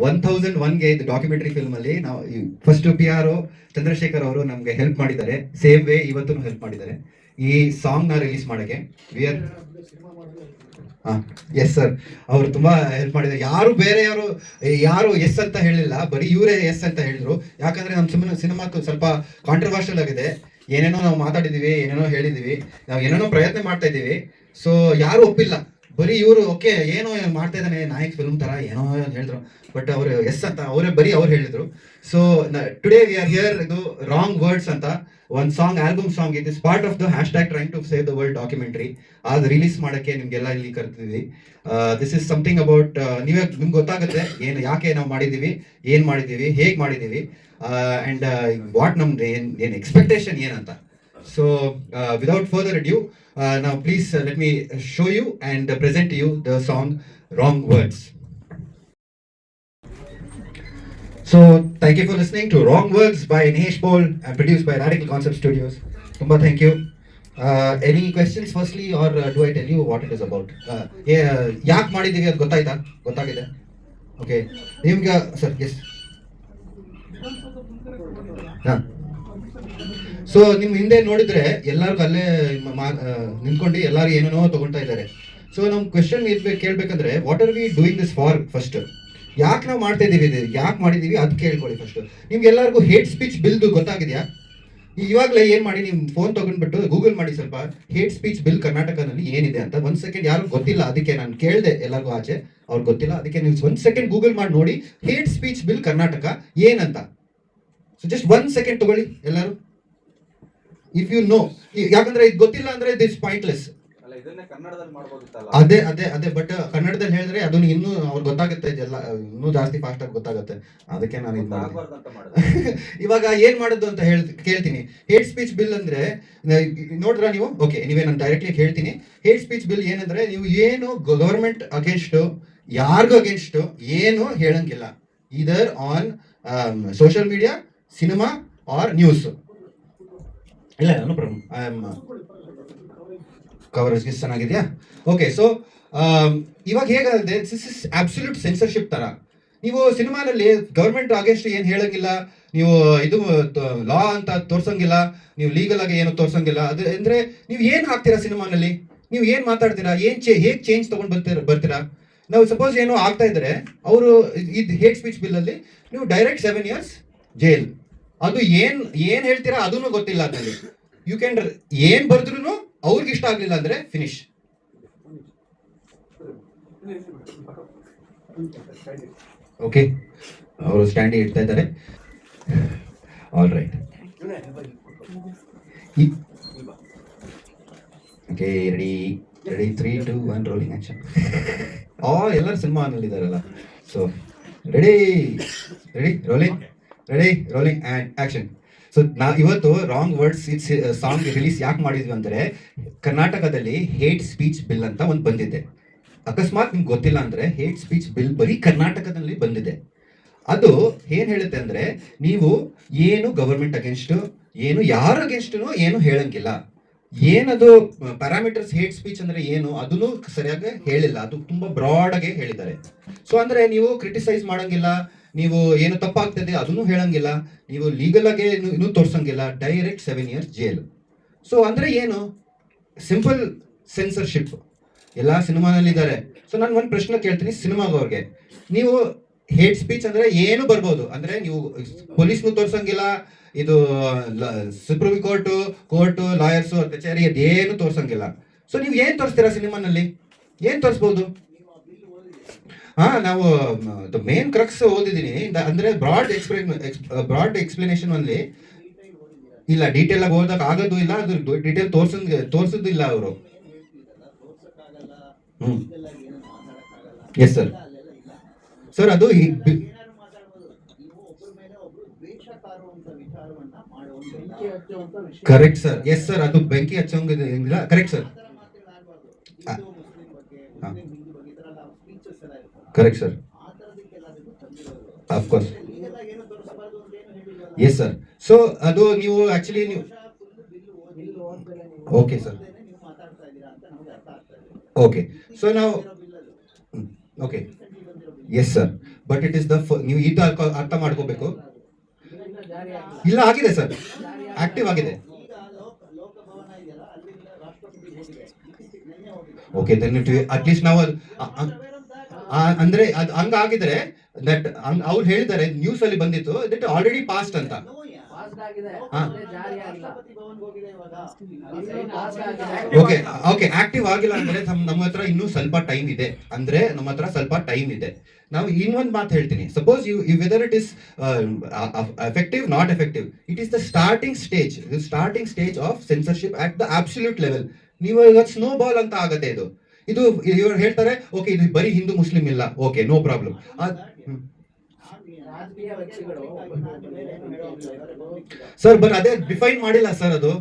1001ಗೆ ಇದು documentary film ಅಲ್ಲಿ ನಾವು ಫಸ್ಟ್ PR ಚಂದ್ರಶೇಖರ್ ಅವರು ನಮ್ಗೆ ಹೆಲ್ಪ್ ಮಾಡಿದ್ದಾರೆ. ಸೇಮ್ ವೇ ಇವತ್ತು ಹೆಲ್ಪ್ ಮಾಡಿದ್ದಾರೆ ಈ ಸಾಂಗ್ ನ ರಿಲೀಸ್ ಮಾಡಕ್ಕೆ. ವಿ ಆರ್ ಎಸ್ ಸರ್, ಅವರು ತುಂಬಾ ಹೆಲ್ಪ್ ಮಾಡಿದ್ದಾರೆ. ಯಾರು ಬೇರೆಯವರು ಯಾರು ಎಸ್ ಅಂತ ಹೇಳಿಲ್ಲ, ಬರೀ ಇವರೇ ಎಸ್ ಅಂತ ಹೇಳಿದ್ರು. ಯಾಕಂದ್ರೆ ನಮ್ಮ ಸಿನಿಮಾ ಸ್ವಲ್ಪ ಕಾಂಟ್ರವರ್ಷಿಯಲ್ ಆಗಿದೆ. ಏನೇನೋ ನಾವು ಮಾತಾಡಿದೀವಿ, ಏನೇನೋ ಹೇಳಿದೀವಿ, ನಾವು ಏನೇನೋ ಪ್ರಯತ್ನ ಮಾಡ್ತಾ ಇದ್ದೀವಿ. ಸೊ ಯಾರು ಒಪ್ಪಿಲ್ಲ, ಬರೀ ಇವರು ಓಕೆ ಏನೋ ಮಾಡ್ತಾ ಇದ್ದಾನೆ ನಾಯಕ್ ಫಿಲ್ಮ್ ತರ ಏನೋ ಹೇಳಿದ್ರು. ಬಟ್ ಅವರು ಎಸ್ ಅಂತ ಅವರೇ ಬರೀ ಅವ್ರು ಹೇಳಿದ್ರು. So today we are here. ಇದು ರಾಂಗ್ ವರ್ಡ್ಸ್ ಅಂತ ಒಂದು song, album song. It is part of the hashtag trying to save the world documentary. ಅದು ರಿಲೀಸ್ ಮಾಡಕ್ಕೆ ನಿಮ್ಗೆಲ್ಲ ಇಲ್ಲಿ ಕರ್ತಿದ್ವಿ. ದಿಸ್ ಇಸ್ ಸಮಥಿಂಗ್ ಅಬೌಟ್ ನಿಮ್ಗೆ ಗೊತ್ತಾಗುತ್ತೆ ಏನು ಯಾಕೆ ನಾವು ಮಾಡಿದೀವಿ, ಏನ್ ಮಾಡಿದೀವಿ, ಹೇಗ್ ಮಾಡಿದೀವಿ, ಅಂಡ್ ವಾಟ್ ನಮ್ದು ಏನ್ ಎಕ್ಸ್ಪೆಕ್ಟೇಷನ್ ಏನಂತ. So without further ado, now please let me show you and present to you the song Wrong Words. So thank you for listening to Wrong Words by Nehesh Paul and produced by Radical Concept Studios. Tumba thank you. Any questions firstly, or do I tell you what it is about? ಯಾಕೆ ಮಾಡಿದೀವಿ ಅದು ಗೊತ್ತಾಯ್ತಾ? ಗೊತ್ತಾಗಿದೆ? Okay. ನಿಮ್ಗೆ sir S. So ನಿಮ್ ಹಿಂದೆ ನೋಡಿದ್ರೆ ಎಲ್ಲರಿಗೂ ಅಲ್ಲೇ ನಿಂತ್ಕೊಂಡು ಎಲ್ಲಾರು ಏನೇನೋ ತಗೊಳ್ತಾ ಇದ್ದಾರೆ. ಸೊ ನಮ್ ಕ್ವೆಶನ್ ಕೇಳ್ಬೇಕಂದ್ರೆ what are we doing this for? First ಯಾಕೆ ನಾವು ಮಾಡ್ತಾ ಇದೀವಿ, ಯಾಕೆ ಮಾಡಿದೀವಿ ಅದು ಕೇಳ್ಕೊಳ್ಳಿ ಫಸ್ಟ್. ನಿಮ್ಗೆ ಎಲ್ಲರಿಗೂ ಹೇಟ್ ಸ್ಪೀಚ್ ಬಿಲ್ದು ಗೊತ್ತಾಗಿದೆಯಾ? ಇವಾಗಲೇ ಏನ್ ಮಾಡಿ, ನಿಮ್ ಫೋನ್ ತಗೊಂಡ್ಬಿಟ್ಟು ಗೂಗಲ್ ಮಾಡಿ ಸ್ವಲ್ಪ ಹೇಟ್ ಸ್ಪೀಚ್ ಬಿಲ್ ಕರ್ನಾಟಕದಲ್ಲಿ ಏನಿದೆ ಅಂತ. ಒಂದ್ ಸೆಕೆಂಡ್, ಯಾರು ಗೊತ್ತಿಲ್ಲ ಅದಕ್ಕೆ ನಾನು ಕೇಳಿದೆ ಎಲ್ಲರಿಗೂ ಆಚೆ, ಅವ್ರಿಗೆ ಗೊತ್ತಿಲ್ಲ ಅದಕ್ಕೆ ನೀವು ಒಂದ್ ಸೆಕೆಂಡ್ ಗೂಗಲ್ ಮಾಡಿ ನೋಡಿ ಹೇಟ್ ಸ್ಪೀಚ್ ಬಿಲ್ ಕರ್ನಾಟಕ ಏನಂತ. ಸೊ ಜಸ್ಟ್ 1 ಸೆಕೆಂಡ್ ತಗೊಳ್ಳಿ ಎಲ್ಲರೂ. ಇಫ್ ಯು ನೋ, ಯಾಕಂದ್ರೆ ಇದು ಗೊತ್ತಿಲ್ಲ ಅಂದ್ರೆ ದಿಸ್ ಪಾಯಿಂಟ್ಲೆಸ್. ಅದೇ ಅದೇ ಅದೇ ಬಟ್ ಕನ್ನಡದಲ್ಲಿ ಹೇಳಿದ್ರೆ ಅದನ್ನ ಇನ್ನೂ ಅವ್ರಿಗೆ ಗೊತ್ತಾಗುತ್ತೆ, ಇದೆಲ್ಲ ಇನ್ನೂ ಜಾಸ್ತಿ ಫಾಸ್ಟ್ ಆಗಿ ಗೊತ್ತಾಗುತ್ತೆ. ಅದಕ್ಕೆ ನಾನು ಇದು ಮಾಡಿದೆ. ಇವಾಗ ಏನ್ ಮಾಡುದು ಅಂತ ಕೇಳ್ತೀನಿ. ಹೇಟ್ ಸ್ಪೀಚ್ ಬಿಲ್ ಅಂದ್ರೆ ನೋಡ್ರ ನೀವು? ಓಕೆ, ನೀವೇ ನಾನು ಡೈರೆಕ್ಟ್ಲಿ ಹೇಳ್ತೀನಿ. ಹೇಟ್ ಸ್ಪೀಚ್ ಬಿಲ್ ಏನಂದ್ರೆ, ನೀವು ಏನು ಗವರ್ಮೆಂಟ್ ಅಗೇನ್ಸ್ಟ್, ಯಾರಿಗೂ ಅಗೇನ್ಸ್ಟ್ ಏನು ಹೇಳಂಗಿಲ್ಲ. ಇದರ್ on social media, cinema or news. ಇಲ್ಲ, no problem. I am coverage ಚೆನ್ನಾಗಿದೆಯಾ? ಓಕೆ. ಸೊ ಇವಾಗ ಹೇಗಾಗಿದೆ, ದಿಸ್ ಇಸ್ ಅಬ್ಸಲ್ಯೂಟ್ ಸೆನ್ಸರ್ಶಿಪ್ ತರ. ನೀವು ಸಿನಿಮಾನಲ್ಲಿ ಗವರ್ಮೆಂಟ್ ಅಗೇನ್ಸ್ಟ್ ಏನ್ ಹೇಳಂಗಿಲ್ಲ, ನೀವು ಇದು ಲಾ ಅಂತ ತೋರ್ಸಂಗಿಲ್ಲ, ನೀವು ಲೀಗಲ್ ಆಗಿ ಏನು ತೋರ್ಸಂಗಿಲ್ಲ. ಅದು ಅಂದ್ರೆ ನೀವು ಏನ್ ಹಾಕ್ತೀರಾ ಸಿನಿಮಾನಲ್ಲಿ, ನೀವು ಏನ್ ಮಾತಾಡ್ತೀರಾ, ಹೇಗ್ ಚೇಂಜ್ ತಗೊಂಡ್ ಬರ್ತೀರಾ? ನಾವು ಸಪೋಸ್ ಏನೋ ಆಗ್ತಾ ಇದ್ರೆ ಅವರು ಇದು ಹೇಟ್ ಸ್ಪೀಚ್ ಬಿಲ್ ಅಲ್ಲಿ ನೀವು ಡೈರೆಕ್ಟ್ 7 years ಜೈಲ್. ಅದು ಏನ್ ಹೇಳ್ತೀರಾ ಅದನ್ನು ಗೊತ್ತಿಲ್ಲ. ಅದ್ರಲ್ಲಿ ಯು ಕ್ಯಾನ್ ಏನ್ ಬರ್ದ್ರು ಅವ್ರಿಗೆ ಇಷ್ಟ ಆಗ್ಲಿಲ್ಲ ಅಂದ್ರೆ ಫಿನಿಶ್. ಓಕೆ, ಅವರು ಸ್ಟ್ಯಾಂಡ್ ಇಡ್ತಾ ಇದ್ದಾರೆ. All right. Okay, ready 3, 2, 1 rolling action. ಎಲ್ಲರೂ ಸಿನಿಮಾನಲ್ಲಿ ಇದಾರಲ್ಲ. So ready rolling and action. So ಇವತ್ತು ರಾಂಗ್ ವರ್ಡ್ಸ್ ಸಾಂಗ್ ರಿಲೀಸ್ ಯಾಕೆ ಮಾಡಿದ್ವಿ ಅಂದರೆ, ಕರ್ನಾಟಕದಲ್ಲಿ ಹೇಟ್ ಸ್ಪೀಚ್ ಬಿಲ್ ಅಂತ ಒಂದು ಬಂದಿದೆ. ಅಕಸ್ಮಾತ್ ನಿಮ್ಗೆ ಗೊತ್ತಿಲ್ಲ ಅಂದ್ರೆ, ಹೇಟ್ ಸ್ಪೀಚ್ ಬಿಲ್ ಬರೀ ಕರ್ನಾಟಕದಲ್ಲಿ ಬಂದಿದೆ. ಅದು ಏನ್ ಹೇಳುತ್ತೆ ಅಂದ್ರೆ, ನೀವು ಏನು ಗವರ್ಮೆಂಟ್ ಅಗೇನ್ಸ್ಟ್, ಏನು ಯಾರ ಅಗೇನ್ಸ್ಟ್ ಏನು ಹೇಳಂಗಿಲ್ಲ. ಏನದು ಪ್ಯಾರಾಮೀಟರ್ಸ್ ಹೇಟ್ ಸ್ಪೀಚ್ ಅಂದ್ರೆ ಏನು ಅದನ್ನು ಸರಿಯಾಗಿ ಹೇಳಿಲ್ಲ. ಅದು ತುಂಬಾ ಬ್ರಾಡ್ ಆಗಿ ಹೇಳಿದ್ದಾರೆ. ಸೊ ಅಂದ್ರೆ ನೀವು ಕ್ರಿಟಿಸೈಸ್ ಮಾಡಂಗಿಲ್ಲ, ನೀವು ಏನು ತಪ್ಪಾಗ್ತದೆ ಅದನ್ನು ಹೇಳಂಗಿಲ್ಲ, ನೀವು ಲೀಗಲ್ ಆಗಿ ಇನ್ನೂ ತೋರ್ಸಂಗಿಲ್ಲ, ಡೈರೆಕ್ಟ್ 7 years ಜೈಲು. ಸೊ ಅಂದ್ರೆ ಏನು, ಸಿಂಪಲ್ ಸೆನ್ಸರ್ಶಿಪ್ ಎಲ್ಲ ಸಿನಿಮಾನಲ್ಲಿ ಇದ್ದಾರೆ. ಸೊ ನಾನು ಒಂದು ಪ್ರಶ್ನೆ ಕೇಳ್ತೀನಿ ಸಿನಿಮಾಗವ್ರಿಗೆ, ನೀವು ಹೇಟ್ ಸ್ಪೀಚ್ ಅಂದ್ರೆ ಏನು ಬರ್ಬೋದು ಅಂದ್ರೆ, ನೀವು ಪೊಲೀಸ್ನು ತೋರ್ಸಂಗಿಲ್ಲ, ಇದು ಸುಪ್ರೀಂ ಕೋರ್ಟ್ ಲಾಯರ್ಸ್ ಕಚೇರಿ ಅದೇನು ತೋರ್ಸಂಗಿಲ್ಲ. ಸೊ ನೀವು ಏನ್ ತೋರಿಸ್ತೀರಾ ಸಿನಿಮಾನಲ್ಲಿ, ಏನ್ ತೋರಿಸ್ಬೋದು? ನಾವು ಮೇನ್ ಕ್ರಕ್ಸ್ ಓದಿದ್ದೀನಿ ಅಂದ್ರೆ ಬ್ರಾಡ್ ಎಕ್ಸ್ಪ್ಲನೇಷನ್ ಅಲ್ಲಿ ಇಲ್ಲ, ಡೀಟೇಲ್ ಆಗಿ ಓದಕ್ ಆಗೋದು ಇಲ್ಲ, ಅದು ಡೀಟೇಲ್ ತೋರ್ಸೋದಿಲ್ಲ ಅವರು. Yes sir. ಸರ್ ಅದು ಕರೆಕ್ಟ್ ಸರ್. ಎಸ್ ಸರ್, ಅದು ಬೆಂಕಿ ಹಚ್ಚೋಂಗಿಲ್ಲ. Correct sir. Correct sir, of course. Yes sir. So ಅದು ನೀವು ಆಕ್ಚುಲಿ ನೀವು ಓಕೆ ಸರ್. ಓಕೆ, ಸೊ ನಾವು okay yes sir. But it is the ನೀವು ಇದು ಅರ್ಥ ಮಾಡ್ಕೋಬೇಕು. ಇಲ್ಲ ಆಗಿದೆ ಸರ್, ಆಕ್ಟಿವ್ ಆಗಿದೆ. ಓಕೆ ದೆನ್ ಅಟ್ಲೀಸ್ಟ್ ನಾವು ಅಂದ್ರೆ ಅದು ಹಂಗಾಗಿದ್ರೆ ದಟ್ ಅವ್ರು ಹೇಳಿದ್ದಾರೆ ನ್ಯೂಸ್ ಅಲ್ಲಿ ಬಂದಿತ್ತು ದಟ್ ಆಲ್ರೆಡಿ ಪಾಸ್ಟ್ ಅಂತ. ಓಕೆ ಓಕೆ ಆಕ್ಟಿವ್ ಆಗಿಲ್ಲ ಅಂದ್ರೆ ನಮ್ಮ ಹತ್ರ ಇನ್ನೂ ಸ್ವಲ್ಪ ಟೈಮ್ ಇದೆ, ಅಂದ್ರೆ ನಮ್ಮ ಹತ್ರ ಸ್ವಲ್ಪ ಟೈಮ್ ಇದೆ. ನಾವು ಇನ್ನೊಂದು ಮಾತು ಹೇಳ್ತೀನಿ, suppose you whether it is effective not effective, it is the starting stage of censorship at the absolute level. ನೀವು ಈಗ ಸ್ನೋ ಬಾಲ್ ಅಂತ ಆಗತ್ತೆ ಇದು. ಇವ್ರು ಹೇಳ್ತಾರೆ ಓಕೆ ಇದು ಬರೀ ಹಿಂದೂ ಮುಸ್ಲಿಂ ಇಲ್ಲ, okay no problem. Sir but ಅದೇ ಡಿಫೈನ್ ಮಾಡಿಲ್ಲ ಸರ್, ಅದು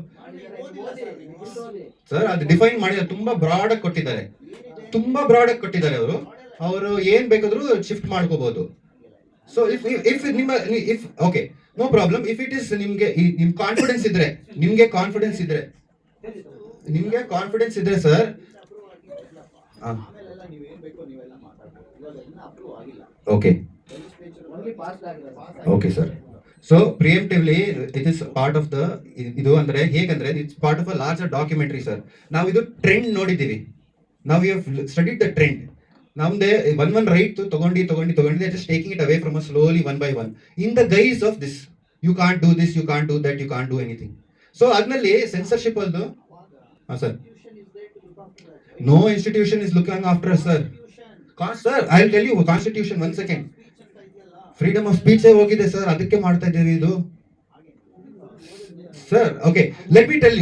ಡಿಫೈನ್ ಮಾಡಿಲ್ಲ. ತುಂಬಾ ಬ್ರಾಡ್ ಆಗಿ ಕೊಟ್ಟಿದ್ದಾರೆ ಅವರು ಏನ್ ಬೇಕಾದ್ರೂ ಶಿಫ್ಟ್ ಮಾಡ್ಕೋಬಹುದು. So if okay no problem. If it is ನಿಮ್ ಕಾನ್ಫಿಡೆನ್ಸ್ ಇದ್ರೆ sir okay okay sir. So preemptively it is part of the ಇದು ಅಂದ್ರೆ ಹೇಗಂದ್ರೆ it's part of a larger documentary sir. ನಾವು ಇದು ಟ್ರೆಂಡ್ ನೋಡಿದ್ದೀವಿ, ನಾವು you have studied the trend. ನಮ್ದೇ ಒನ್ ರೈಟ್ ತಗೊಂಡು just taking it away from a slowly one by one in the guise of this. You can't do this, you can't do that, you can't do anything. So ಅದ್ರಲ್ಲಿ censorship ಅದು sir, no institution is looking after sir. Sir I will tell you constitution, one second. Freedom of speech ಹೋಗಿದೆ sir, ಅದಕ್ಕೆ ಮಾಡ್ತಾ ಇದ್ದೀವಿ ಇದು sir. Okay let me tell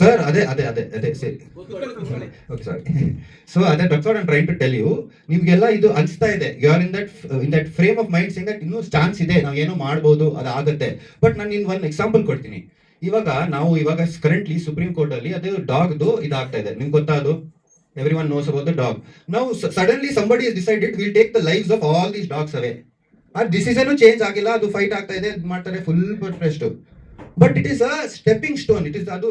sir, ಅದೇ ಸರಿ okay sorry. So ಅದೇ that's what I am trying to tell you. ನಿಮ್ಗೆಲ್ಲ ಇದು ಅನಿಸ್ತಾ ಇದೆ, you are in that frame of mind saying that ಇನ್ನೂ ಚಾನ್ಸ್ ಇದೆ, ನಾವು ಏನೋ ಮಾಡ್ಬೋದು, ಅದು ಆಗುತ್ತೆ. ಬಟ್ ನಾನು ನಿಮ್ಗೆ ಒಂದು ಎಕ್ಸಾಂಪಲ್ ಕೊಡ್ತೀನಿ. ಇವಾಗ ಕರೆಂಟ್ಲಿ ಸುಪ್ರೀಂ ಕೋರ್ಟ್ ಅಲ್ಲಿ ಅದು ಡಾಗ್ದು ಇದಾಗ್ತಾ ಇದೆ, ನಿಮ್ಗೆ ಗೊತ್ತಾ ಅದು? Everyone knows about the dog. Now suddenly somebody has decided we'll take the lives of all these dogs away. Our decision change agilla, adu fight aagta ide, ಮಾಡ್ತಾರೆ full protest. But it is a stepping stone. It is adu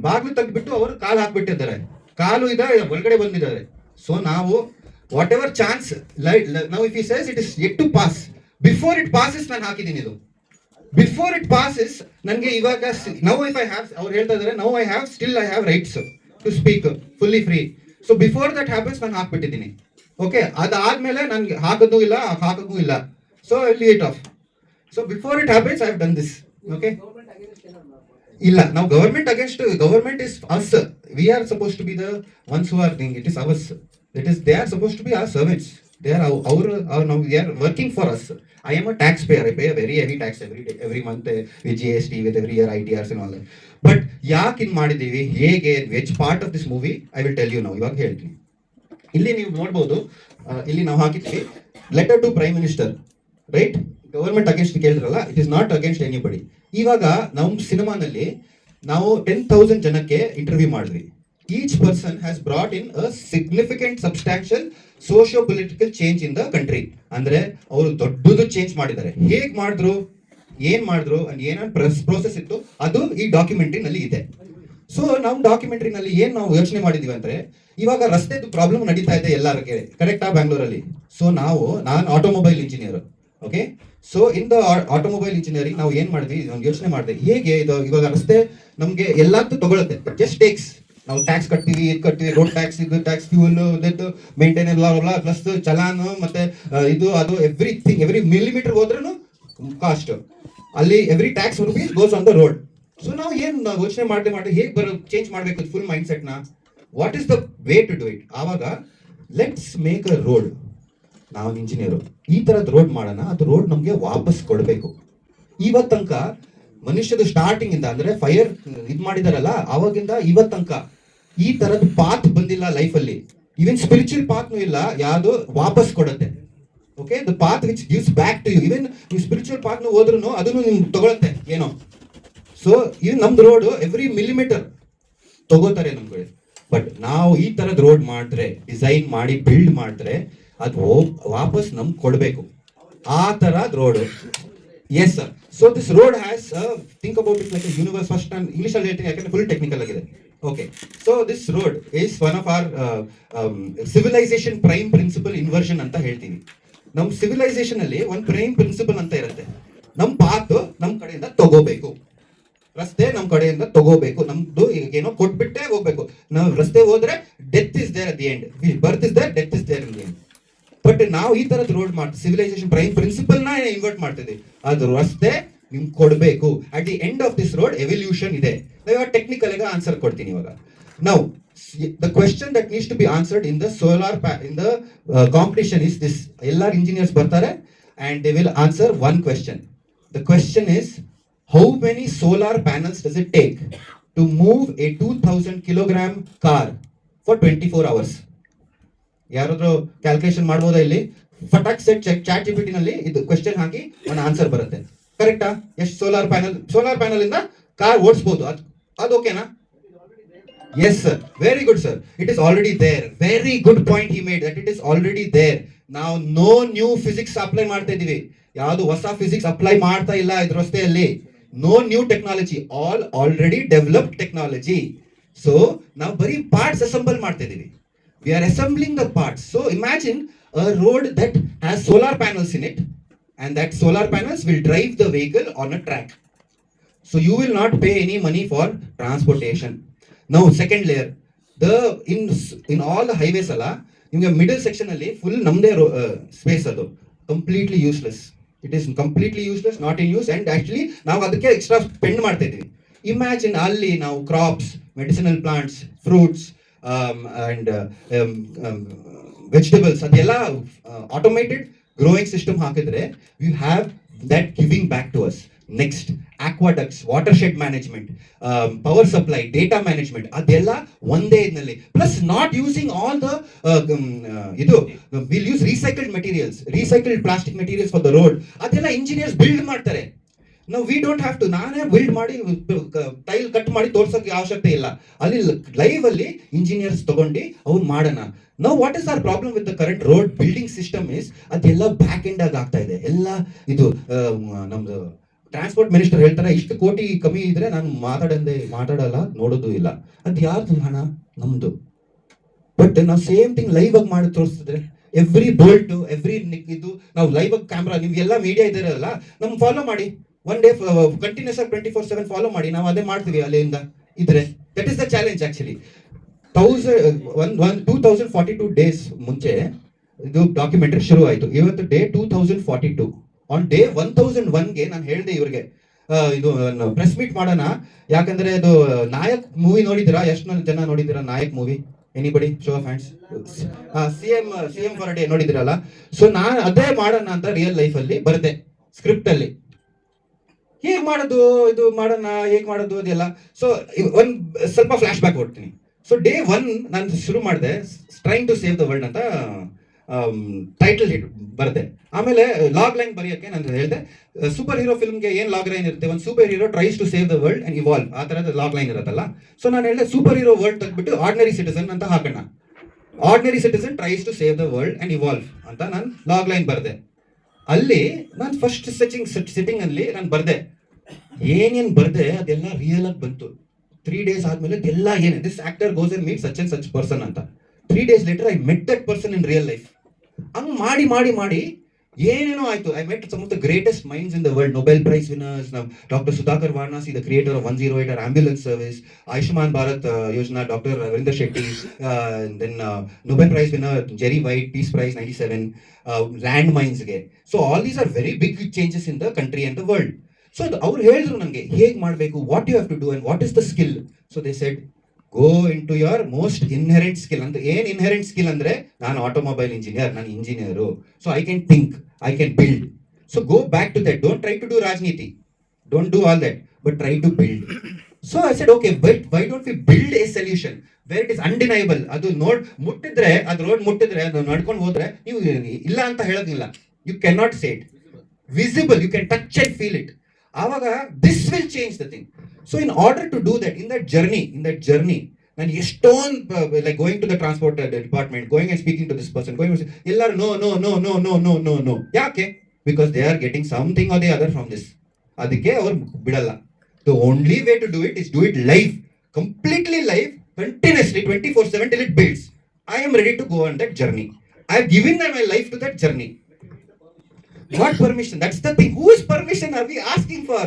ಬಾಗ್ಲು ತೆಗೆದ್ಬಿಟ್ಟು ಅವರು ಕಾಲು ಹಾಕ್ಬಿಟ್ಟಿದ್ದಾರೆ, ಕಾಲು ಇದೆ ಒಳಗಡೆ ಬಂದಿದ್ದಾರೆ. So ನಾವು whatever chance now if he says it is yet to pass, before it passes ನಾನು ಹಾಕಿದ್ದೀನಿ ಇದು. Before it passes ನನಗೆ ಇವಾಗ now if I have ಅವ್ರು ಹೇಳ್ತಾ ಇದ್ದಾರೆ now I have rights to speak fully free. So before that happens ನಾನು ಹಾಕ್ಬಿಟ್ಟಿದ್ದೀನಿ. Okay ಅದಾದ್ಮೇಲೆ ನನ್ಗೆ ಹಾಕೋದು ಇಲ್ಲ. So I will leave it off. So before it happens I have done this. Okay, ಇಲ್ಲ ನಾವು government is us. We are supposed to be the ones who are doing it. Is ours. They are supposed to be our servants. They are our now they are working for us. I am a taxpayer. I pay a very heavy tax every month with GST, with every year ITRs and all that. But ಯಾಕೆ in ಮಾಡಿದ್ದೀವಿ, ಹೇಗೆ, which part of this movie I will tell you ನಾವು. ಇವಾಗ ಹೇಳ್ತೀನಿ. ಇಲ್ಲಿ ನೀವು ನೋಡ್ಬೋದು, ಇಲ್ಲಿ ನಾವು ಹಾಕಿದ್ವಿ letter to prime minister, right? Government against ಕೇಳಿದ್ರಲ್ಲ, it is not against anybody. ಇವಾಗ ನಮ್ಮ ಸಿನಿಮಾನಲ್ಲಿ ನಾವು 10,000 ಜನಕ್ಕೆ ಇಂಟರ್ವ್ಯೂ ಮಾಡಿದ್ವಿ. Each person has brought in a significant substantial socio political change in the country. ಅಂದ್ರೆ ಅವರು ದೊಡ್ಡದು ಚೇಂಜ್ ಮಾಡಿದ್ದಾರೆ. ಹೇಗ್ ಮಾಡಿದ್ರು, ಏನ್ ಮಾಡಿದ್ರು ಅಂಡ್ ಏನೇನು ಪ್ರೋಸೆಸ್ ಇತ್ತು, ಅದು ಈ ಡಾಕ್ಯುಮೆಂಟ್ರಿನಲ್ಲಿ ಇದೆ. ಸೊ ನಾವು ಡಾಕ್ಯುಮೆಂಟ್ರಿನಲ್ಲಿ ಏನ್ ನಾವು ಯೋಚನೆ ಮಾಡಿದೀವಿ ಅಂದ್ರೆ, ಇವಾಗ ರಸ್ತೆದು ಪ್ರಾಬ್ಲಮ್ ನಡೀತಾ ಇದೆ ಎಲ್ಲರಿಗೆ, ಕರೆಕ್ಟಾ ಬ್ಯಾಂಗ್ಳೂರಲ್ಲಿ. ಸೊ ನಾನು automobile engineer. Okay, so in the automobile engineering ನಾವು ಏನ್ ಮಾಡಿದ್ವಿ, ಯೋಚನೆ ಮಾಡಿದೆ ಹೇಗೆ ಇದು ಇವಾಗ ರಸ್ತೆ ನಮ್ಗೆ ಎಲ್ಲದೂ ತಗೊಳುತ್ತೆ, ಜಸ್ಟ್ ಟೇಕ್ಸ್. ನಾವು ಟ್ಯಾಕ್ಸ್ ಕಟ್ತೀವಿ, ರೋಡ್ ಟ್ಯಾಕ್ಸ್, ಇದು ಟ್ಯಾಕ್ಸ್, ಫ್ಯೂಲ್, ಮೇಂಟೈನ್ ಎಲ್ಲ ಪ್ಲಸ್ ಚಲಾನ್, ಮತ್ತೆ ಇದು ಅದು ಎವ್ರಿಥಿಂಗ್, ಎವ್ರಿ ಮಿಲಿಮೀಟರ್ ಹೋದ್ರೂ ಕಾಸ್ಟ್. ಅಲ್ಲಿ every tax rupees goes on the road. So ನಾವು ಯೋಚನೆ ಮಾಡಿ ಹೇಗೆ ಚೇಂಜ್ ಮಾಡಬೇಕು ಫುಲ್ ಮೈಂಡ್ ಸೆಟ್ ನ. What is the way to do it? ಆವಾಗ ಲೆಟ್ಸ್ ಮೇಕ್ ಅ ರೋಡ್. ನಾವು ಇಂಜಿನಿಯರು, ಈ ತರದ್ ರೋಡ್ ಮಾಡೋಣ, ಅದು ರೋಡ್ ನಮ್ಗೆ ವಾಪಸ್ ಕೊಡಬೇಕು. ಇವತ್ ತನಕ ಮನುಷ್ಯದ ಸ್ಟಾರ್ಟಿಂಗ್ ಇಂದ ಅಂದ್ರೆ ಫೈರ್ ಇದ್ ಮಾಡಿದಾರಲ್ಲ, ಅವಾಗಿಂದ ಇವತ್ ತನಕ ಈ ತರದ್ ಪಾತ್ ಬಂದಿಲ್ಲ ಲೈಫ್ ಅಲ್ಲಿ. ಈವನ್ ಸ್ಪಿರಿಚುವಲ್ ಪಾತ್ನು ಇಲ್ಲ ಯಾವ್ದು ವಾಪಸ್ ಕೊಡುತ್ತೆ. Okay, the path which gives back to you. Even ನೀವು ಸ್ಪಿರಿಚುವಲ್ ಪಾತ್ ಹೋದ್ರೂ ಅದನ್ನು ನಿಮ್ಗೆ ತಗೊಳುತ್ತೆ ಏನೋ. ಸೊ ಇದು ನಮ್ದು ರೋಡ್ ಎವ್ರಿ ಮಿಲಿಮೀಟರ್ ತಗೋತಾರೆ ನಮ್ಗೆ. ಬಟ್ ನಾವು ಈ ತರದ್ ರೋಡ್ ಮಾಡಿದ್ರೆ, ಡಿಸೈನ್ ಮಾಡಿ ಬಿಲ್ಡ್ ಮಾಡಿದ್ರೆ, ಅದು ವಾಪಸ್ ನಮ್ಗೆ ಕೊಡ್ಬೇಕು. ಆ ತರದ್ road. S sir. So this road has think about it like A universe. First ನಾನು ಇಂಗ್ಲಿಷ್ ಅಲ್ಲಿ ಹೇಳ್ತೀನಿ, ಯಾಕಂದ್ರೆ ಫುಲ್ ಟೆಕ್ನಿಕಲ್ ಆಗಿದೆ. Okay, so this road is one of our civilization prime principle inversion ಅಂತ ಹೇಳ್ತೀವಿ. ನಮ್ಮ ಸಿವಿಲೈಸೇಷನ್ ಅಲ್ಲಿ ಒಂದು ಪ್ರೈಮ್ ಪ್ರಿನ್ಸಿಪಲ್ ಅಂತ ಇರುತ್ತೆ. ನಮ್ಮ ಪಾತ್ ನಮ್ಮ ಕಡೆಯಿಂದ ತಗೋಬೇಕು, ರಸ್ತೆ ನಮ್ಮ ಕಡೆಯಿಂದ ತಗೋಬೇಕು, ನಮ್ದು ಏನೋ ಕೊಟ್ಬಿಟ್ಟೆ ಹೋಗ್ಬೇಕು. ನಾವು ರಸ್ತೆ ಹೋದ್ರೆ death is there at the end, birth is there, death is there in the end. But ನಾವು ಈ ತರದ ರೋಡ್ ಸಿವಿಲೈಸೇಷನ್ ಪ್ರೈಮ್ ಪ್ರಿನ್ಸಿಪಲ್ ನ ಇನ್ವರ್ಟ್ ಮಾಡ್ತಿದ್ವಿ. ಅದು ರಸ್ತೆ ನಿಮ್ಗೆ ಕೊಡಬೇಕು. At the end of this road evolution ಇದೆ. ಇವಾಗ ಟೆಕ್ನಿಕಲ್ ಆಗಿ ಆನ್ಸರ್ ಕೊಡ್ತೀನಿ. ಇವಾಗ ನಾವು the question that needs to be answered in the in the competition is this. ಎಲ್ಲಾರು ಇಂಜಿನಿಯರ್ಸ್ ಬರ್ತಾರೆ and they will answer one question. The question is, how many solar panels does it take to move a 2000 kilogram car for 24 hours? ಯಾರಾದ್ರೂ calculation ಮಾಡ್ಬೋದಾ ಇಲ್ಲಿ? ಫಟಾಕ್ set chat GPT ನಲ್ಲಿ ಇದು question ಹಾಕಿ ಒಂದು answer ಬರುತ್ತೆ. ಕರೆಕ್ಟಾ? ಎಷ್ಟು ಸೋಲಾರ್ ಪ್ಯಾನಲ್ ಇಂದ ಕಾರ್ ಓಡಿಸಬಹುದು? ಅದು ಓಕೆನಾ? Yes sir, very good sir. It is already there. Very good point he made, that it is already there. ನಾವು ನೋ ನ್ಯೂ ಫಿಸಿಕ್ಸ್ ಅಪ್ಲೈ ಮಾಡ್ತಾ ಇದೀವಿ. ಯಾವುದು ಹೊಸ ಫಿಸಿಕ್ಸ್ ಅಪ್ಲೈ ಮಾಡ್ತಾ ಇಲ್ಲ ಇದ್ರ ರಸ್ತೆಯಲ್ಲಿ. No new technology, all already developed technology. So ನಾವು ಬರೀ ಪಾರ್ಟ್ಸ್ ಅಸೆಂಬಲ್ ಮಾಡ್ತಾ ಇದೀವಿ. We are assembling the parts. So imagine a road that has solar panels in it, and that solar panels will drive the vehicle on a track. So you will not pay any money for transportation. Now second layer, in all the highways alla ನಿಮಗೆ middle section ಅಲ್ಲಿ full ನಮ್ದೇ space, ಅದು completely useless. It is completely useless, not in use. And actually ನಾವು ಅದಕ್ಕೆ extra spend ಮಾಡ್ತಾ ಇದೀವಿ. Imagine ಅಲ್ಲಿ ನಾವು crops, medicinal plants, fruits and vegetables ಅದೆಲ್ಲ ಆಟೋಮೇಟೆಡ್ ಗ್ರೋಯಿಂಗ್ ಸಿಸ್ಟಮ್ ಹಾಕಿದ್ರೆ you have that giving back to us. Next aqueducts, watershed management, power supply, data management, ಅದೆಲ್ಲ ಒಂದೇ ಇದರಲ್ಲಿ. Plus not using all the ಇದು will use recycled plastic materials for the road. ಅದೆಲ್ಲ engineers build ಮಾಡ್ತಾರೆ. ನಾವು we don't have to, ನಾನೇ build ಮಾಡಿ tail cut ಮಾಡಿ ತೋರ್ಸೋಕೆ ಅವಶ್ಯಕತೆ ಇಲ್ಲ. ಅಲ್ಲಿ ಲೈವ್ ಅಲ್ಲಿ ಇಂಜಿನಿಯರ್ಸ್ ತಗೊಂಡು ಅವ್ರು ಮಾಡೋಣ. ನಾವು what is our problem with the current road building system is, ಅದೆಲ್ಲ ಬ್ಯಾಕ್ ಎಂಡ್ ಆಗಿ ಆಗ್ತಾ ಇದೆ ಎಲ್ಲ. ಇದು ನಮ್ದು ಟ್ರಾನ್ಸ್ಪೋರ್ಟ್ ಮಿನಿಸ್ಟರ್ ಹೇಳ್ತಾರೆ, ಇಷ್ಟು ಕೋಟಿ ಕಮ್ಮಿ ಇದ್ರೆ ನಾನು ಮಾತಾಡಲ್ಲ, ನೋಡೋದು ಇಲ್ಲ. ಅದು ಯಾರ್ದು ಹಣ? ನಮ್ದು. ಬಟ್ ನಾವು ಸೇಮ್ ಥಿಂಗ್ ಲೈವ್ ಆಗಿ ಮಾಡಿ ತೋರಿಸಿದ್ರೆ, ಎವ್ರಿ ಬೋಲ್ಟ್, ಎವ್ರಿ ಇದು ನಾವು ಲೈವ್ ಆಗಿ ಕ್ಯಾಮ್ರಾ, ನಿಮ್ಗೆಲ್ಲ ಮೀಡಿಯಾ ಇದಾರಲ್ಲ, ನಮ್ ಫಾಲೋ ಮಾಡಿ. ಒನ್ ಡೇ ಕಂಟಿನ್ಯೂಸ್ ಆಗಿ 24/7 ಫಾಲೋ ಮಾಡಿ. ನಾವು ಅದೇ ಮಾಡ್ತೀವಿ ಅಲ್ಲಿಂದ ಇದ್ರೆ. That is the challenge actually. 2042 days ಮುಂಚೆ ಇದು ಡಾಕ್ಯುಮೆಂಟರಿ ಶುರು ಆಯ್ತು. ಇವತ್ತು ಡೇ 2042. ಆನ್ ಡೇ 1001ಗೆ ನಾನು ಹೇಳಿದೆ ಇವ್ರಿಗೆ, ಇದು ಪ್ರೆಸ್ ಮೀಟ್ ಮಾಡೋಣ. ಯಾಕಂದ್ರೆ ಇದು ನಾಯಕ್ ಮೂವಿ ನೋಡಿದಿರಾ? ಎಷ್ಟು ಜನ ನೋಡಿದಿರಾ Nayak movie? Anybody show of hands. CM for day ನೋಡಿದಿರಲ್ಲ? ಸೊ ನಾನು ಅದೇ ಮಾಡೋಣ ಅಂತ ರಿಯಲ್ ಲೈಫ್ ಅಲ್ಲಿ ಬರ್ದೆ ಸ್ಕ್ರಿಪ್ಟ್ ಅಲ್ಲಿ. ಹೇಗ್ ಮಾಡೋದು, ಇದು ಮಾಡೋಣ, ಹೇಗ್ ಮಾಡೋದು ಅದೆಲ್ಲ. ಸೊ ಒಂದ್ ಸ್ವಲ್ಪ ಫ್ಲಾಶ್ ಬ್ಯಾಕ್ ಕೊಡ್ತೀನಿ. ಸೊ ಡೇ 1 ನಾನು ಶುರು ಮಾಡಿದೆ, trying to save the world ಅಂತ ಟೈಟಲ್ ಬರ್ದೆ. ಆಮೇಲೆ ಲಾಗ್ ಲೈನ್ ಬರೆಯೋಕೆ ನಾನು ಹೇಳಿದೆ, ಸೂಪರ್ ಹೀರೋ ಫಿಲ್ಮ್ಗೆ ಏನ್ ಲಾಗ್ ಲೈನ್ ಇರುತ್ತೆ? ಒಂದು superhero tries to save the world and evolve, ಆ ತರದ ಲಾಗ್ ಲೈನ್ ಇರುತ್ತಲ್ಲ. ಸೊ ನಾನು ಹೇಳಿದೆ ಸೂಪರ್ ಹೀರೋ ವರ್ಲ್ಡ್ ತೆಗ್ಬಿಟ್ಟು ಆರ್ಡಿನರಿ ಸಿಟಿಸನ್ ಅಂತ ಹಾಕೋಣ. Ordinary citizen tries to save the world and evolve ಅಂತ ನಾನು ಲಾಗ್ ಲೈನ್ ಬರ್ದೆ. ಅಲ್ಲಿ ನಾನು ಫಸ್ಟ್ ಸಿಟ್ಟಿಂಗ್ ಅಲ್ಲಿ ನಾನು ಬರ್ದೆ, ಏನೇನ್ ಬರ್ದೆ ಅದೆಲ್ಲ ರಿಯಲ್ ಆಗಿ ಬಂತು. 3 days ಆದ್ಮೇಲೆ ಎಲ್ಲ ಏನ್ this actor goes and meet such and such person ಅಂತ. 3 days later I met that person in real life. ಹಂಗ್ ಮಾಡಿ ಮಾಡಿ ಮಾಡಿ ಏನೇನೋ ಆಯ್ತು. I met some of the greatest minds in the world. Nobel prize winners, doctor Sudhakar Varanasi, the creator of 108 ambulance service, Ayushman Bharat Yojana, doctor Ravindra Shetty, then Nobel prize winner Jerry White, peace prize 97, land ಮೈನ್ಸ್ಗೆ. So all these are very big changes in the country and the world. So ಅವ್ರು ಹೇಳಿದ್ರು ನನಗೆ ಹೇಗ್ ಮಾಡಬೇಕು, what you have to do and what is the skill. So they said, go into your most inherent skill ಅಂತ. ಏನ್ inherent skill ಅಂದ್ರೆ, ನಾನು automobile engineer, ನಾನು engineer, so I can think, I can build. So go back to that. Don't try to do ರಾಜನೀತಿ, don't do all that, but try to build. So I said, okay, but why don't we build a solution where it is undeniable. ಅದು ಮುಟ್ಟಿದ್ರೆ, ಅದು road ಮುಟ್ಟಿದ್ರೆ, ಅದು ನಡ್ಕೊಂಡು ಹೋದ್ರೆ ನೀವು ಇಲ್ಲ ಅಂತ ಹೇಳೋದಿಲ್ಲ. You cannot say it. Visible, you can touch and feel it. ಆವಾಗ this will change the thing. So in order to do that, in that journey ನಾನು ಎಷ್ಟೊಂದು like going to the transport department, going and speaking to this person, ಎಲ್ಲರೂ no no no no no no no no. ಯಾಕೆ? Because they are getting something or the other from this. ಅದಕ್ಕೆ ಅವ್ರು ಬಿಡಲ್ಲ. The only way to do it is do it live. completely live, continuously 24/7 till it builds. I am ready to go on that journey. I have given my life to that journey. What permission? That's the thing. Whose permission are we asking for?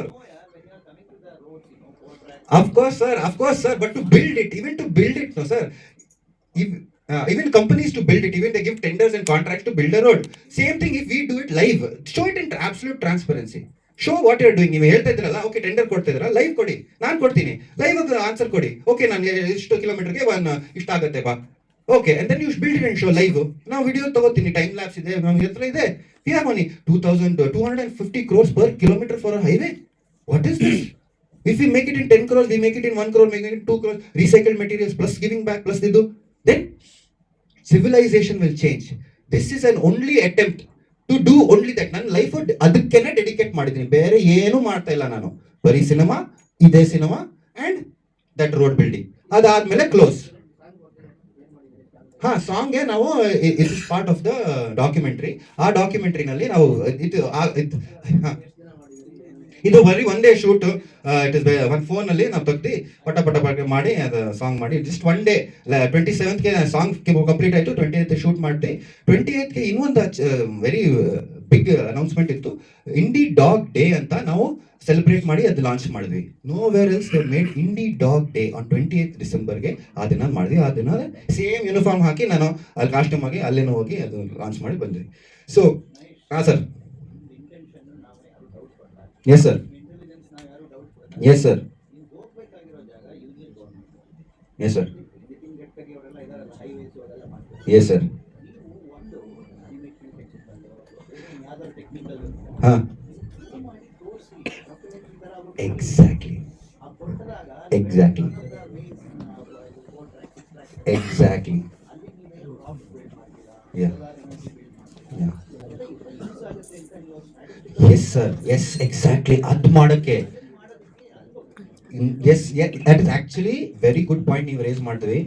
Of course, sir. Of course, sir. But to build it, even to build it, no, sir. If, even companies to build it, even they give tenders and contracts to build a road. Same thing if we do it live. Show it in absolute transparency. Show what you are doing. ನೀವು ಹೇಳ್ತಾ ಇದ್ರಲ್ಲ, okay tender ಕೊಡ್ತಾ ಇದ್ರ, live ಕೊಡಿ, ನಾನು ಕೊಡ್ತೀನಿ, live answer ಕೊಡಿ. Okay ನಾನು ಎಷ್ಟು ಕಿಲೋಮೀಟರ್ಗೆ ಇಷ್ಟ ಆಗುತ್ತೆ ಬಾ, okay and then you build it and show live. ನಾವು ವಿಡಿಯೋ ತಗೋತೀನಿ, ಟೈಮ್ ಲ್ಯಾಬ್ಸ್ ಇದೆ, ನಮ್ಗೆ ಹತ್ರ ಇದೆ. We have money 2,250 crores per kilometer for a highway. What is this? If we make it in 10 crores, we make it in 1 crore, make it in 2 crores, recycled materials plus giving back plus idu, then civilization will change. This is an only attempt to do only that. ನನ್ನ life ಅದಕ್ಕೆನೆ dedicate ಮಾಡಿದ್ದೀನಿ, ಬೇರೆ ಏನು ಮಾಡ್ತಾ ಇಲ್ಲ ನಾನು. ಬರೀ cinema, ಇದೇ cinema and that road building. ಅದಾದ್ಮೇಲೆ ಕ್ಲೋಸ್. ಹಾ, ಸಾಂಗ್ಗೆ ನಾವು it is part of the documentary. ಆ ಡಾಕ್ಯುಮೆಂಟ್ರಿನಲ್ಲಿ ನಾವು ಇದು ಬರೀ ಒಂದೇ ಶೂಟ್. ಇಟ್ ಇಸ್ ಒಂದು ಫೋನಲ್ಲಿ ನಾವು ತೆಗ್ದು ಪಟ ಪಟ ಪಟ ಮಾಡಿ ಅದು ಸಾಂಗ್ ಮಾಡಿ just one day. 27th song complete ಆಯಿತು, 28th ಶೂಟ್ ಮಾಡಿ. 28th ಇನ್ನೊಂದು ವೆರಿ ಬಿಗ್ ಅನೌನ್ಸ್ಮೆಂಟ್ ಇತ್ತು. ಇಂಡಿ ಡಾಗ್ ಡೇ ಅಂತ ನಾವು ಸೆಲೆಬ್ರೇಟ್ ಮಾಡಿ ಅದು ಲಾಂಚ್ ಮಾಡಿದ್ವಿ. Nowhere else they made indie dog day on 28th ಡಿಸೆಂಬರ್ಗೆ. ಆ ದಿನ ಮಾಡಿದ್ವಿ. ಆ ದಿನ ಸೇಮ್ ಯೂನಿಫಾರ್ಮ್ ಹಾಕಿ ನಾನು ಅಲ್ಲಿ ಕಾಸ್ಟ್ಯೂಮ್ ಆಗಿ ಅಲ್ಲೇನೋ ಹೋಗಿ ಅದು ಲಾಂಚ್ ಮಾಡಿ ಬಂದ್ವಿ. ಸೊ ಹಾಂ sir. Yes sir. Yes sir. Yes sir. Yes sir. ಹಾಂ, exactly exactly exactly. Yes sir, yes exactly. ಅದು ಮಾಡೋಕ್ಕೆ yes, that is actually very good point ನೀವು ರೇಸ್ ಮಾಡ್ತೀವಿ.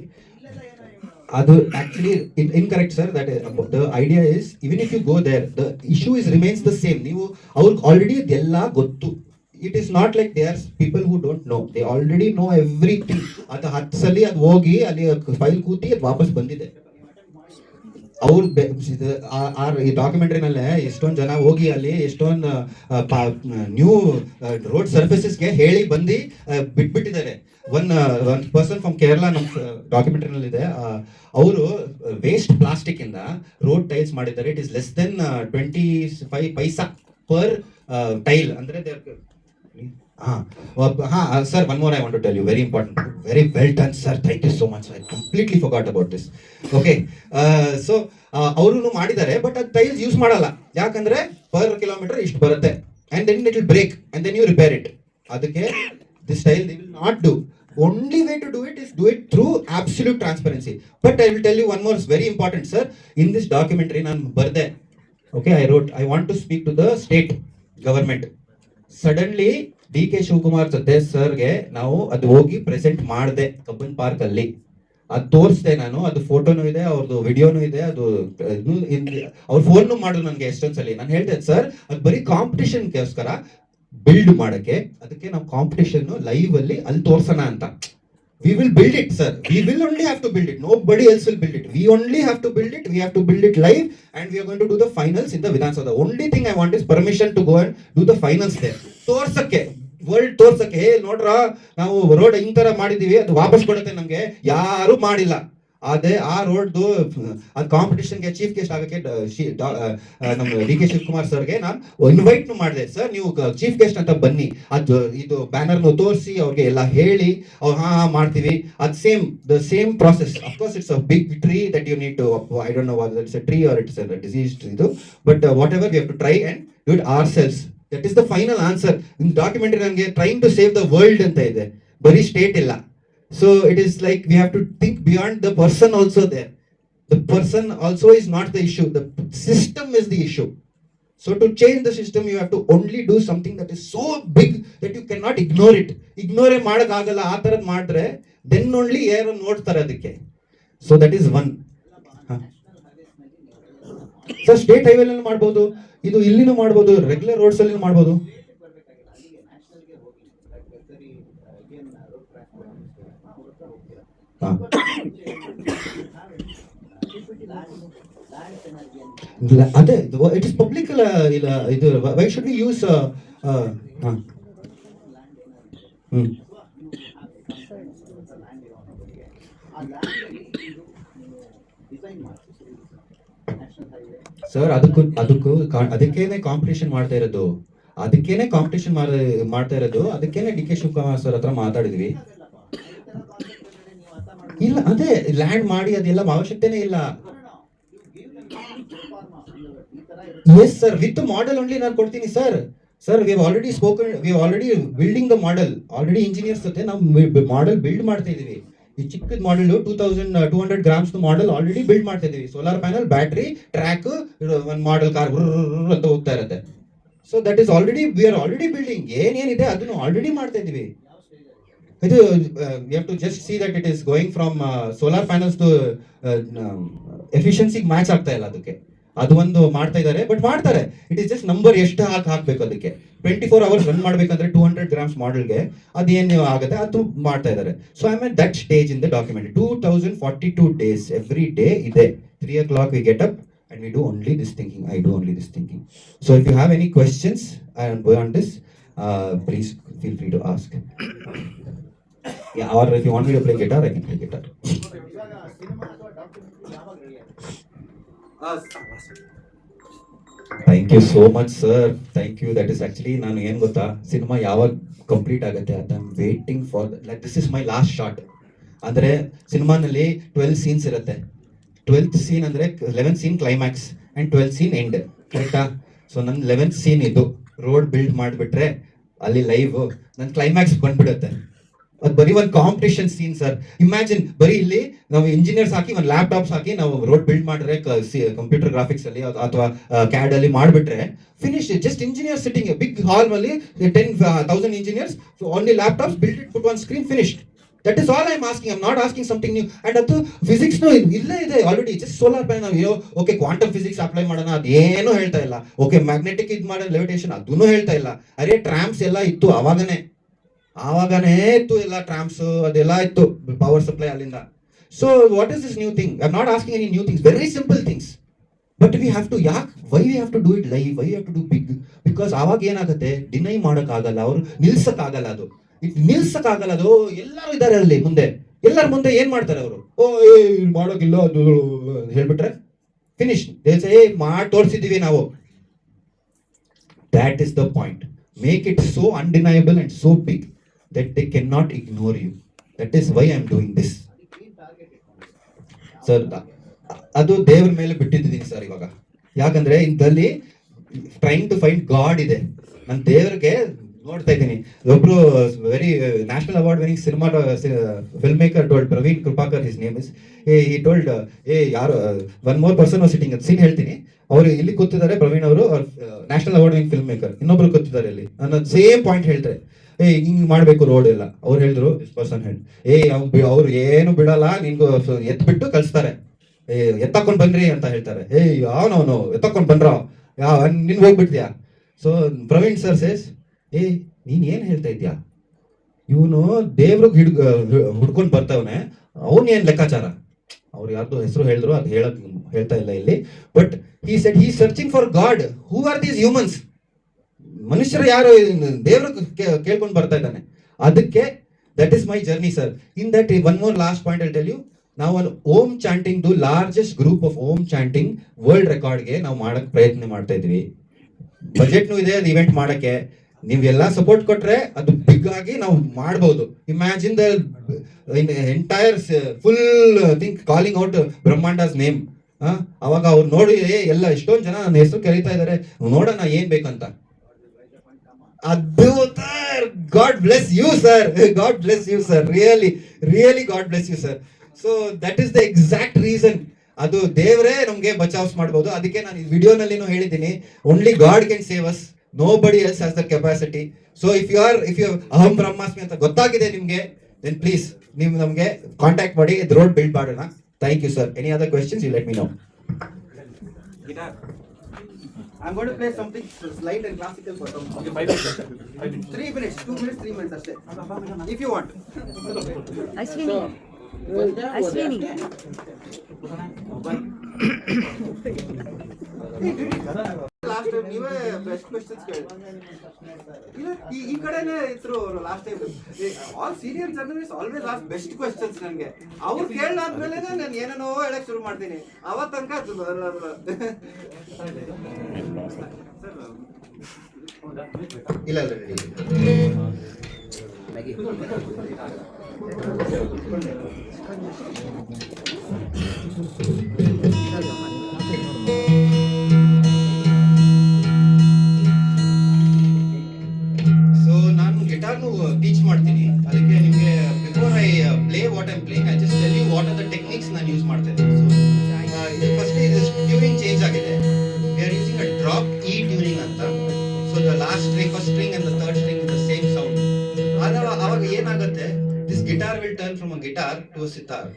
ಅದು actually incorrect sir. That the idea is even if you go there the issue is remains the same. ನೀವು ಅವ್ರಿಗೆ already ಅದೆಲ್ಲ ಗೊತ್ತು. It is not like they are people who don't know, they already know everything. ಅದು 10 ಸಲ ಅದು ಹೋಗಿ ಅಲ್ಲಿ file ಕೂತಿ ಅದು ವಾಪಸ್ ಬಂದಿದೆ. ಅವ್ರು ಈ ಡಾಕ್ಯುಮೆಂಟ್ರಿನಲ್ಲೇ ಎಷ್ಟೊಂದು ಜನ ಹೋಗಿ ಅಲ್ಲಿ ಎಷ್ಟೊಂದು ನ್ಯೂ ರೋಡ್ ಸರ್ಫೇಸಸ್ಗೆ ಹೇಳಿ ಬಂದು ಬಿಟ್ಬಿಟ್ಟಿದ್ದಾರೆ. ಒನ್ ಪರ್ಸನ್ ಫ್ರಮ್ ಕೇರಳ ನಮ್ಮ ಡಾಕ್ಯುಮೆಂಟ್ರಿನಲ್ಲಿ ಇದೆ. ಅವರು ವೇಸ್ಟ್ ಪ್ಲಾಸ್ಟಿಕ್ ಇಂದ ರೋಡ್ ಟೈಲ್ಸ್ ಮಾಡಿದ್ದಾರೆ. It is less than 25 paisa per tile. ಅಂದ್ರೆ sir, one more I want to tell you, very important, very well done sir, thank you so much, I completely forgot about this. Okay, so ಅವರು ಮಾಡಿದ್ದಾರೆ, but ಅದು tiles use ಮಾಡಲ್ಲ. ಯಾಕಂದ್ರೆ per kilometre ಇಷ್ಟು ಬರುತ್ತೆ and then it will break and then you repair it. ಅದಕ್ಕೆ this tile they will not do. Only way to do it is do it through absolute transparency. But I will tell you one more very important sir. In this documentary ನಾನು ಬರ್ದೆ, okay, I wrote I want to speak to the state government. Suddenly DK Shivakumar ಜೊತೆ ಸರ್ಗೆ ನಾವು ಅದು ಹೋಗಿ present ಮಾಡಿದೆ Cubbon park ಅಲ್ಲಿ. ಅದು ತೋರಿಸ್ದೆ ನಾನು, ಅದು ಫೋಟೋನು ಇದೆ, ಅವ್ರದ್ದು ವಿಡಿಯೋನು ಇದೆ, ಅದು ಅವ್ರ ಫೋನ್ ಮಾಡಿದ್ರು ನನಗೆ ಎಷ್ಟೊಂದ್ಸಲಿ. ನಾನು ಹೇಳ್ದೆ ಸರ್ ಅದು ಬರೀ ಕಾಂಪಿಟೇಷನ್ಗೋಸ್ಕರ ಬಿಲ್ಡ್ ಮಾಡಕ್ಕೆ, ಅದಕ್ಕೆ ನಾವು ಕಾಂಪಿಟೇಷನ್ ಲೈವ್ ಅಲ್ಲಿ ಅಲ್ಲಿ ತೋರ್ಸೋಣ ಅಂತ. We will build it sir, we will only have to build it, nobody else will build it, we only have to build it, we have to build it live and we are going to do the finals in the Vidhan Sabha. The only thing I want is permission to go and do the finals there. ತೋರ್ಸಕ್ಕೆ, world ತೋರ್ಸಕ್ಕೆ, hey ನೋಡ್ರ ನಾವು road ಹಿಂಗ್ ತರ ಮಾಡಿದೀವಿ, ಅದು ವಾಪಸ್ ಕೊಡುತ್ತೆ ನಮ್ಗೆ, ಯಾರು ಮಾಡಿಲ್ಲ. ಅದೇ ಆ ರೋಡ್ದು ಅದು ಕಾಂಪಿಟೇಷನ್ಗೆ ಚೀಫ್ ಗೆಸ್ಟ್ ಆಗಕ್ಕೆ ನಮ್ಮ DK ಶಿವಕುಮಾರ್ ಸರ್ಗೆ ನಾನು ಇನ್ವೈಟ್ ಮಾಡಿದೆ. ಸರ್ ನೀವು ಚೀಫ್ ಗೆಸ್ಟ್ ಅಂತ ಬನ್ನಿ, ಅದು ಇದು ಬ್ಯಾನರ್ನು ತೋರಿಸಿ ಅವ್ರಿಗೆ ಎಲ್ಲ ಹೇಳಿ ಅವ್ರು ಹಾ ಮಾಡ್ತೀವಿ. ಅದು same process. Of course it's a big tree that you need to, I don't know what it's a tree or it's a diseased ಇದು, but whatever we have to try and do it ourselves. That is the final answer. In documentary ನನಗೆ trying to save the world ಅಂತ ಇದೆ, ಬರೀ state ಇಲ್ಲ. So it is like we have to think beyond the person also there. The person also is not the issue, the system is the issue. So to change the system you have to only do something that is so big that you cannot ignore it. Ignore ಮಾಡಕ್ಕಾಗಲ್ಲ. ಆ ಥರದ್ದು ಮಾಡಿದ್ರೆ then only ಯಾರು ನೋಡ್ತಾರೆ ಅದಕ್ಕೆ. So that is one. Sir state highway ಅಲ್ಲಿ ಮಾಡ್ಬೋದು, ಇದು ಇಲ್ಲಿನೂ ಮಾಡ್ಬೋದು, ರೆಗ್ಯುಲರ್ ರೋಡ್ಸ್ ಅಲ್ಲಿ ಮಾಡ್ಬೋದು. ಹಾ. ಅದೇ ಇಟ್ ಇಸ್ ಪಬ್ಲಿಕ್ ಅಲ್ಲ, ಇಲ್ಲ ಇದು why should we use hmm. Sir ಅದಕ್ಕೇನೆ ಕಾಂಪಿಟೇಷನ್ ಮಾಡ್ತಾ ಇರೋದು, ಅದಕ್ಕೇನೆ ಡಿ ಕೆ ಶಿವಕುಮಾರ್ ಸರ್ ಹತ್ರ ಮಾತಾಡಿದ್ವಿ. ಇಲ್ಲ ಅದೇ ಲ್ಯಾಂಡ್ ಮಾಡಿ ಅದೆಲ್ಲ ಅವಶ್ಯಕತೆನೇ ಇಲ್ಲ. Yes sir, with model only ನಾನು ಕೊಡ್ತೀನಿ sir. Sir we already spoken, we already building the model, already engineers ಜೊತೆ ನಾವು ಮಾಡೆಲ್ ಬಿಲ್ಡ್ ಮಾಡ್ತಾ ಇದೀವಿ. ಈ ಚಿಕ್ಕದ model 2200 grams model already build ಮಾಡ್ತಾ ಇದೀವಿ. ಸೋಲಾರ್ ಪ್ಯಾನಲ್, ಬ್ಯಾಟ್ರಿ, ಟ್ರ್ಯಾಕ್, ಒಂದು ಮಾಡೆಲ್ ಕಾರ್ ಅಂತ ಹೋಗ್ತಾ ಇರುತ್ತೆ. So that is already, we are already building. ಏನೇನಿದೆ ಅದನ್ನು ಆಲ್ರೆಡಿ ಮಾಡ್ತಾ ಇದೀವಿ. ಇದು we have to just see that it is going from solar panels to ಎಫಿಷಿಯನ್ಸಿಗೆ ಮ್ಯಾಚ್ ಆಗ್ತಾ ಇಲ್ಲ ಅದಕ್ಕೆ. ಅದು ಒಂದು ಮಾಡ್ತಾ ಇದ್ದಾರೆ, ಬಟ್ ಮಾಡ್ತಾರೆ. ಇಟ್ ಇಸ್ ಜಸ್ಟ್ ನಂಬರ್ ಎಷ್ಟು ಹಾಕ್ಬೇಕು ಅದಕ್ಕೆ. 24 hours ರನ್ ಮಾಡ್ಬೇಕಂದ್ರೆ 200 ಗ್ರಾಮ್ಸ್ ಮಾಡೆಲ್ಗೆ ಅದೇನು ಆಗುತ್ತೆ ಅದು ಮಾಡ್ತಾ ಇದ್ದಾರೆ. So I mean that stage in the document. 2042 days every day ಇದೆ. 3 o'clock we get up and we do only this thinking. I do only this thinking. So if you have any questions on this, please feel free to ask. Yeah, or if you want me to play guitar, I can play guitar. Thank you so much sir, thank you. That is actually, ನಾನು ಏನು ಗೊತ್ತಾ, cinema ಯಾವಾಗ complete ಆಗುತ್ತೆ ಅಂತ I am waiting for. Like this is my last shot. ಅಂದರೆ ಸಿನಿಮಾನಲ್ಲಿ 12 scenes ಇರುತ್ತೆ. 12th scene ಅಂದರೆ 11th scene climax and 12th scene end, ಕರೆಕ್ಟಾ? ಸೊ ನನ್ನ 11th scene ಇದು ರೋಡ್ ಬಿಲ್ಡ್ ಮಾಡಿಬಿಟ್ರೆ ಅಲ್ಲಿ ಲೈವ್ ನನ್ನ ಕ್ಲೈಮ್ಯಾಕ್ಸ್ ಬಂದ್ಬಿಡುತ್ತೆ. ಅದು ಬರೀ ಒಂದು ಕಾಂಪಿಟೇಷನ್ ಸೀನ್ ಸರ್. ಇಮ್ಯಾಜಿನ್, ಬರೀ ಇಲ್ಲಿ ನಾವು ಇಂಜಿನಿಯರ್ಸ್ ಹಾಕಿ ಒಂದು ಲ್ಯಾಪ್ಟಾಪ್ಸ್ ಹಾಕಿ ನಾವು ರೋಡ್ ಬಿಲ್ಡ್ ಮಾಡಿದ್ರೆ ಕಂಪ್ಯೂಟರ್ ಗ್ರಾಫಿಕ್ಸ್ ಅಲ್ಲಿ ಅಥವಾ ಕ್ಯಾಡ್ ಅಲ್ಲಿ ಮಾಡಿಬಿಟ್ರೆ finish. Just engineer sitting big hall ಅಲ್ಲಿ 10,000 engineers, only laptops, build it, put one screen, finished. That is all I am asking. I am not asking something new. And ಅದು physics ಇಲ್ಲೇ ಇದೆ ಆಲ್ರೆಡಿ. Just solar panel, okay quantum physics apply ಮಾಡೋಣ, ಅದೇನು ಹೇಳ್ತಾ ಇಲ್ಲ. Okay magnetic ಇದು ಮಾಡೋ ಲೆವಿಟೇಷನ್, ಅದನ್ನು ಹೇಳ್ತಾ ಇಲ್ಲ. ಅರೆ ಟ್ರಾಮ್ಸ್ ಎಲ್ಲ ಇತ್ತು ಆವಾಗನೇ ಇತ್ತು, ಎಲ್ಲ ಟ್ರಾಮ್ಸ್ ಅದೆಲ್ಲ ಇತ್ತು, ಪವರ್ ಸಪ್ಲೈ ಅಲ್ಲಿಂದ. So what is this new thing? I am not asking any new things, very simple things. But we have to, why we have to do it live, why have to do big? Because ಆವಾಗ ಏನಾಗುತ್ತೆ, deny ಮಾಡೋಕ್ಕಾಗಲ್ಲ, ಅವರು ನಿಲ್ಸಕ್ಕಾಗಲ್ಲ. ಅದು ಎಲ್ಲರೂ ಇದ್ದಾರೆ ಅಲ್ಲಿ ಮುಂದೆ, ಎಲ್ಲರ ಮುಂದೆ ಏನ್ ಮಾಡ್ತಾರೆ ಅವರು? ಮಾಡೋಕಿಲ್ಲ ಅದು ಹೇಳ್ಬಿಟ್ರೆ ಫಿನಿಶ್. ಮಾಡಿ ತೋರಿಸಿದೀವಿ ನಾವು. That is the point. Make it so undeniable and so big that they cannot ignore you. That is why I am doing this. Sir ಅದು ದೇವ್ರ ಮೇಲೆ ಬಿಟ್ಟಿದ್ದೀನಿ ಸರ್ ಇವಾಗ. ಯಾಕಂದ್ರೆ ಇಂದಲ್ಲಿ ಟ್ರೈಂಗ್ ಟು ಫೈಂಡ್ ಗಾಡ್ ಇದೆ. ನಾನು ದೇವ್ರಿಗೆ ನೋಡ್ತಾ ಇದ್ದೀನಿ. ಒಬ್ರು very national award winning cinema film maker told, Praveen Krupakar his name is. ಈ ಟೋಲ್ಡ್, ಯಾರು one more person was sitting, scene ಹೇಳ್ತೀನಿ. ಅವರು ಇಲ್ಲಿ ಕೂತಿದ್ದಾರೆ, ಪ್ರವೀಣ್ ಅವರು, national award winning film maker. ಇನ್ನೊಬ್ರು ಕೂತಿದ್ದಾರೆ ಇಲ್ಲಿ, ನನ್ನ ಸೇಮ್ ಪಾಯಿಂಟ್ ಹೇಳ್ತಾರೆ. ಹಿಂಗ್ ಮಾಡ್ಬೇಕು ರೋಡ್ ಎಲ್ಲ. ಅವ್ರು ಹೇಳಿದ್ರು, ದಿಸ್ ಪರ್ಸನ್ ಹೇಳಿ, ಅವ್ರು ಏನು ಬಿಡಲ್ಲ, ನಿನ್ಗೂ ಎತ್ಬಿಟ್ಟು ಕಳಿಸ್ತಾರೆ. ಎತ್ತಕೊಂಡ್ ಬನ್ರಿ ಅಂತ ಹೇಳ್ತಾರೆ. ಯಾವನವನು ಎತ್ತಕೊಂಡ್ ಬಂದ್ರ, ನಿನ್ ಹೋಗ್ಬಿಡ್ತೀಯಾ? ಸೊ ಪ್ರವೀಣ್ ಸರ್ ಸೇಸ್, ನೀನ್ ಏನ್ ಹೇಳ್ತಾ ಇದ್ಯಾ? ಇವನು ದೇವ್ರಿಗೆ ಹುಡ್ಕೊಂಡ್ ಬರ್ತವನೆ, ಅವನ್ ಏನ್ ಲೆಕ್ಕಾಚಾರ? ಅವ್ರು ಯಾರ್ದು ಹೆಸರು ಹೇಳಿದ್ರು, ಅದು ಹೇಳ್ತಾ ಇಲ್ಲ ಇಲ್ಲಿ. But he said he searching for God. Who are these humans? ಮನುಷ್ಯರು ಯಾರು ದೇವರು ಕೇಳ್ಕೊಂಡು ಬರ್ತಾ ಇದ್ದಾನೆ. ಅದಕ್ಕೆ that is my journey sir. In that one more last point I tell you. ನಾವು ಒಂದು Om chanting, largest group of Om chanting world ರೆಕಾರ್ಡ್ಗೆ ನಾವು ಮಾಡಕ್ ಪ್ರಯತ್ನ ಮಾಡ್ತಾ ಇದ್ವಿ. ಬಜೆಟ್ನು ಇದೆ ಅದು ಇವೆಂಟ್ ಮಾಡಕ್ಕೆ. ನೀವೆಲ್ಲ ಸಪೋರ್ಟ್ ಕೊಟ್ರೆ ಅದು ಬಿಗ್ ಆಗಿ ನಾವು ಮಾಡಬಹುದು. Imagine the entire full think calling out ಬ್ರಹ್ಮಾಂಡಸ್ ನೇಮ್. ಅವಾಗ ಅವ್ರು ನೋಡಿ ಎಲ್ಲ ಎಷ್ಟೊಂದು ಜನ ನನ್ನ ಹೆಸರು ಕರೀತಾ ಇದಾರೆ, ನೋಡೋಣ ಏನ್ ಬೇಕಂತ. ಅದ್ಭುತ. God bless you sir, God bless you sir, really God bless you sir. So that is the exact reason. ಅದು ದೇವರೇ ನಮ್ಗೆ ಬಚಾವ್ಸ್ ಮಾಡಬಹುದು. ಅದಕ್ಕೆ ನಾನು ಈ ವಿಡಿಯೋನಲ್ಲಿನೂ ಹೇಳಿದ್ದೀನಿ, only god can save us, nobody else has the capacity. So if you ಅಹಂ ಬ್ರಹ್ಮಾಸ್ಮಿ ಅಂತ ಗೊತ್ತಾಗಿದೆ ನಿಮ್ಗೆ, then please ನೀವು ನಮ್ಗೆ ಕಾಂಟ್ಯಾಕ್ಟ್ ಮಾಡಿ, ರೋಡ್ ಬಿಲ್ಡ್ ಮಾಡೋಣ. Thank you sir. Any other questions you let me know. I'm going to play something slight and classical for some. Okay, 5 minutes. 3 minutes, 2 minutes, 3 minutes. If you want. Ashwini. Ashwini. Last time ನೀವೇ best questions ಕೇಳಿ. ಇಲ್ಲ ಈ ಕಡೆನೇ ಇದ್ರು ಅವರು last time. All senior journalist always ask best questions ನನಗೆ. ಅವ್ರು ಕೇಳಾದ್ಮೇಲೆ ನಾನು ಏನೇನೋ ಹೇಳಕ್ ಶುರು ಮಾಡ್ತೀನಿ. ಅವತ್ತು ತನಕ ಇಲ್ಲ ಗಿಟಾರ್ನು ಟೀಚ್ ಮಾಡ್ತೀನಿ. ಅದಕ್ಕೆ ನಿಮಗೆ before I play what I playing, I just tell you what are the techniques ನಾನು ಯೂಸ್ ಮಾಡ್ತಾ ಇದ್ದೀನಿ. ಸೊ ಇದು ಫಸ್ಟ್ ಇದು ಟ್ಯೂನಿಂಗ್ ಚೇಂಜ್ ಆಗಿದೆ. We are using a drop E tuning ಅಂತ. So the last string, first string and the third string is the same sound. ಆವಾಗ ಏನಾಗುತ್ತೆ, this guitar will turn from a guitar to a sitar.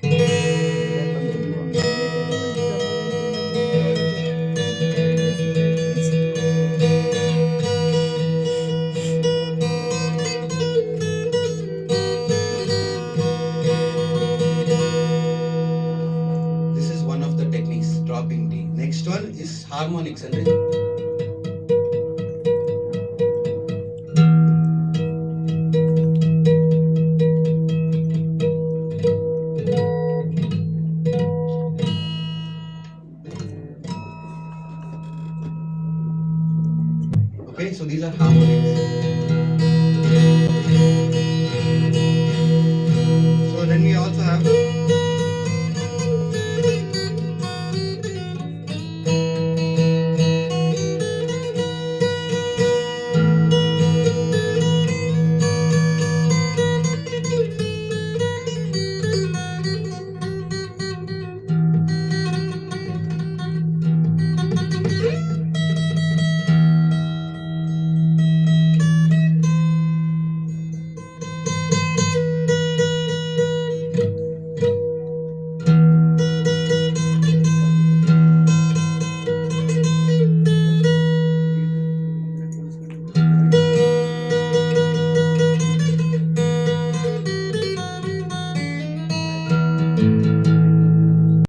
Dropping D. Next one is harmonics and rhythm. Okay, so these are harmonics. So then we also have